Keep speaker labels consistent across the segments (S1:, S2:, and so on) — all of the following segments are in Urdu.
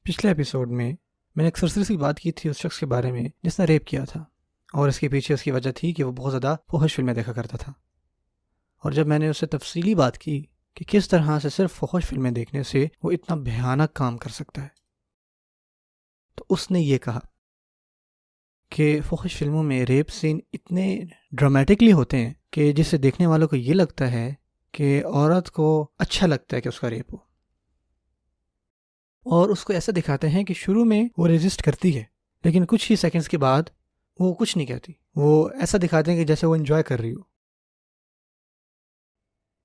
S1: پچھلے ایپیسوڈ میں نے ایک سرسری سی بات کی تھی اس شخص کے بارے میں جس نے ریپ کیا تھا، اور اس کے پیچھے اس کی وجہ تھی کہ وہ بہت زیادہ فحش فلمیں دیکھا کرتا تھا۔ اور جب میں نے اس سے تفصیلی بات کی کہ کس طرح سے صرف فحش فلمیں دیکھنے سے وہ اتنا بھیانک کام کر سکتا ہے، تو اس نے یہ کہا کہ فحش فلموں میں ریپ سین اتنے ڈرامیٹکلی ہوتے ہیں کہ جس سے دیکھنے والوں کو یہ لگتا ہے کہ عورت کو اچھا لگتا ہے کہ اس کا ریپ ہو، اور اس کو ایسا دکھاتے ہیں کہ شروع میں وہ ریزسٹ کرتی ہے لیکن کچھ ہی سیکنڈز کے بعد وہ کچھ نہیں کہتی، وہ ایسا دکھاتے ہیں کہ جیسے وہ انجوائے کر رہی ہو۔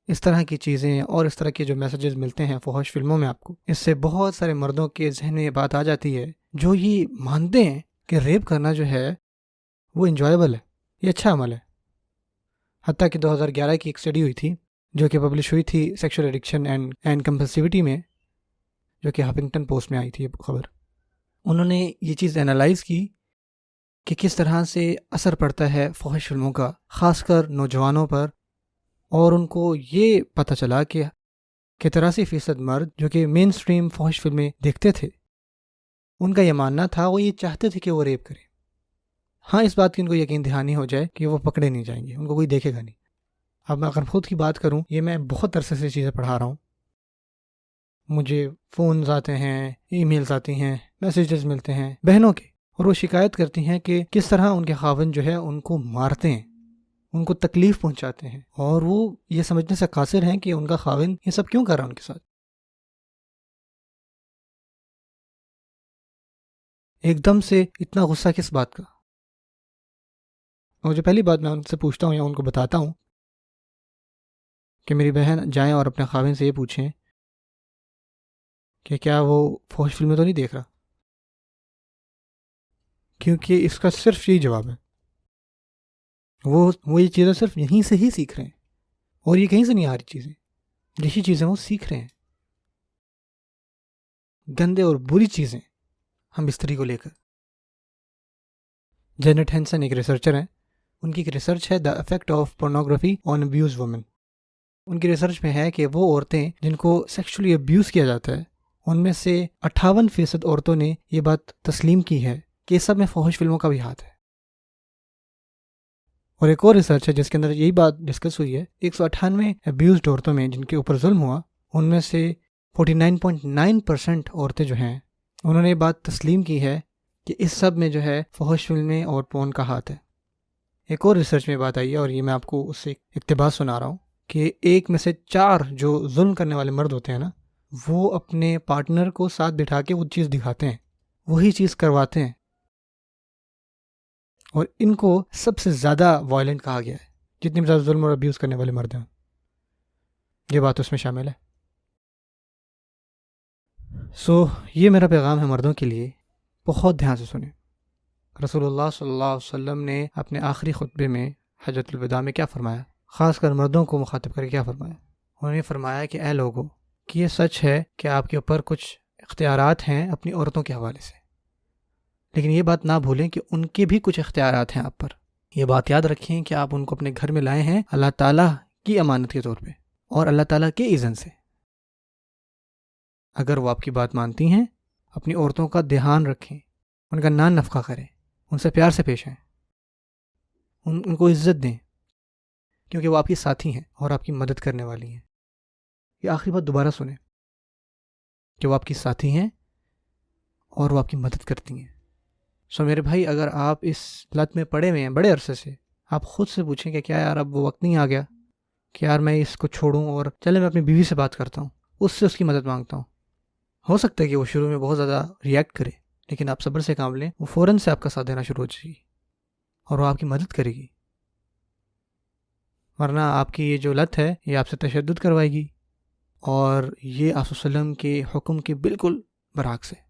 S1: اس طرح کی چیزیں اور اس طرح کے جو میسیجز ملتے ہیں فحش فلموں میں آپ کو، اس سے بہت سارے مردوں کے ذہن میں یہ بات آ جاتی ہے جو یہ مانتے ہیں کہ ریپ کرنا جو ہے وہ انجوائبل ہے، یہ اچھا عمل ہے۔ حتیٰ کہ 2011 کی ایک اسٹڈی ہوئی تھی جو کہ پبلش ہوئی تھی سیکشول ایڈکشن اینڈ کمپلسیوٹی میں، جو کہ ہفنگٹن پوسٹ میں آئی تھی یہ خبر۔ انہوں نے یہ چیز انالائز کی کہ کس طرح سے اثر پڑتا ہے فحش فلموں کا، خاص کر نوجوانوں پر، اور ان کو یہ پتہ چلا کہ 83% مرد جو کہ مین سٹریم فحش فلمیں دیکھتے تھے، ان کا یہ ماننا تھا، وہ یہ چاہتے تھے کہ وہ ریپ کریں۔ ہاں، اس بات کی ان کو یقین دہانی ہو جائے کہ وہ پکڑے نہیں جائیں گے، ان کو کوئی دیکھے گا نہیں۔ اب میں اگر خود کی بات کروں، یہ میں بہت عرصے سے چیزیں پڑھا رہا ہوں، مجھے فونز آتے ہیں، ای میلز آتی ہیں، میسیجز ملتے ہیں بہنوں کے، اور وہ شکایت کرتی ہیں کہ کس طرح ان کے خاوند جو ہے ان کو مارتے ہیں، ان کو تکلیف پہنچاتے ہیں، اور وہ یہ سمجھنے سے قاصر ہیں کہ ان کا خاوند یہ سب کیوں کر رہا ہے ان کے ساتھ۔ ایک دم سے اتنا غصہ کس بات کا؟ اور جو پہلی بات میں ان سے پوچھتا ہوں یا ان کو بتاتا ہوں کہ میری بہن جائیں اور اپنے خاوند سے یہ پوچھیں کہ کیا وہ فحش فلمیں تو نہیں دیکھ رہا، کیونکہ اس کا صرف یہی جواب ہے، وہ یہ چیزیں صرف یہیں سے ہی سیکھ رہے ہیں، اور یہ کہیں سے نہیں آ رہی چیزیں، یہی چیزیں وہ سیکھ رہے ہیں، گندے اور بری چیزیں ہم بستری کو لے کر۔ جینٹ ہینسن ایک ریسرچر ہیں، ان کی ایک ریسرچ ہے the effect of pornography on abuse women. ان کی ریسرچ میں ہے کہ وہ عورتیں جن کو سیکشولی ابیوز کیا جاتا ہے، ان میں سے 58% عورتوں نے یہ بات تسلیم کی ہے کہ اس سب میں فحش فلموں کا بھی ہاتھ ہے۔ اور ایک اور ریسرچ ہے جس کے اندر یہی بات ڈسکس ہوئی ہے، 198 ابیوزڈ عورتوں میں جن کے اوپر ظلم ہوا، ان میں سے 49.9% عورتیں جو ہیں انہوں نے یہ بات تسلیم کی ہے کہ اس سب میں جو ہے فحش فلمیں اور پون کا ہاتھ ہے۔ ایک اور ریسرچ میں بات آئی ہے، اور یہ میں آپ کو اس سے اقتباس سنا رہا ہوں، کہ 1 میں سے 4 جو ظلم کرنے والے مرد ہوتے ہیں نا، وہ اپنے پارٹنر کو ساتھ بٹھا کے وہ چیز دکھاتے ہیں، وہی چیز کرواتے ہیں، اور ان کو سب سے زیادہ وائلنٹ کہا گیا ہے۔ جتنے بھی زیادہ ظلم اور ابیوز کرنے والے مرد ہیں، یہ بات اس میں شامل ہے۔ یہ میرا پیغام ہے مردوں کے لیے، بہت دھیان سے سنیں۔ رسول اللہ صلی اللہ علیہ وسلم نے اپنے آخری خطبے میں حجۃ الوداع میں کیا فرمایا، خاص کر مردوں کو مخاطب کر کے کیا فرمایا؟ انہوں نے فرمایا کہ اے لوگو، کہ یہ سچ ہے کہ آپ کے اوپر کچھ اختیارات ہیں اپنی عورتوں کے حوالے سے، لیکن یہ بات نہ بھولیں کہ ان کے بھی کچھ اختیارات ہیں آپ پر۔ یہ بات یاد رکھیں کہ آپ ان کو اپنے گھر میں لائے ہیں اللہ تعالیٰ کی امانت کے طور پہ اور اللہ تعالیٰ کے اذن سے۔ اگر وہ آپ کی بات مانتی ہیں، اپنی عورتوں کا دھیان رکھیں، ان کا نان نفقہ کریں، ان سے پیار سے پیش آئیں، ان کو عزت دیں، کیونکہ وہ آپ کی ساتھی ہیں اور آپ کی مدد کرنے والی ہیں۔ یہ آخری بات دوبارہ سنیں کہ وہ آپ کی ساتھی ہیں اور وہ آپ کی مدد کرتی ہیں۔ میرے بھائی، اگر آپ اس لت میں پڑے ہوئے ہیں بڑے عرصے سے، آپ خود سے پوچھیں کہ کیا یار اب وہ وقت نہیں آ گیا کہ یار میں اس کو چھوڑوں اور چلے میں اپنی بیوی سے بات کرتا ہوں، اس سے اس کی مدد مانگتا ہوں۔ ہو سکتا ہے کہ وہ شروع میں بہت زیادہ ریئیکٹ کرے، لیکن آپ صبر سے کام لیں، وہ فوراً سے آپ کا ساتھ دینا شروع ہو جائے گی اور وہ آپ کی مدد کرے گی، ورنہ آپ کی یہ جو لت ہے یہ آپ سے تشدد کروائے گی، اور یہ آپ صلی اللہ علیہ وسلم کے حکم کے بالکل برعکس ہے۔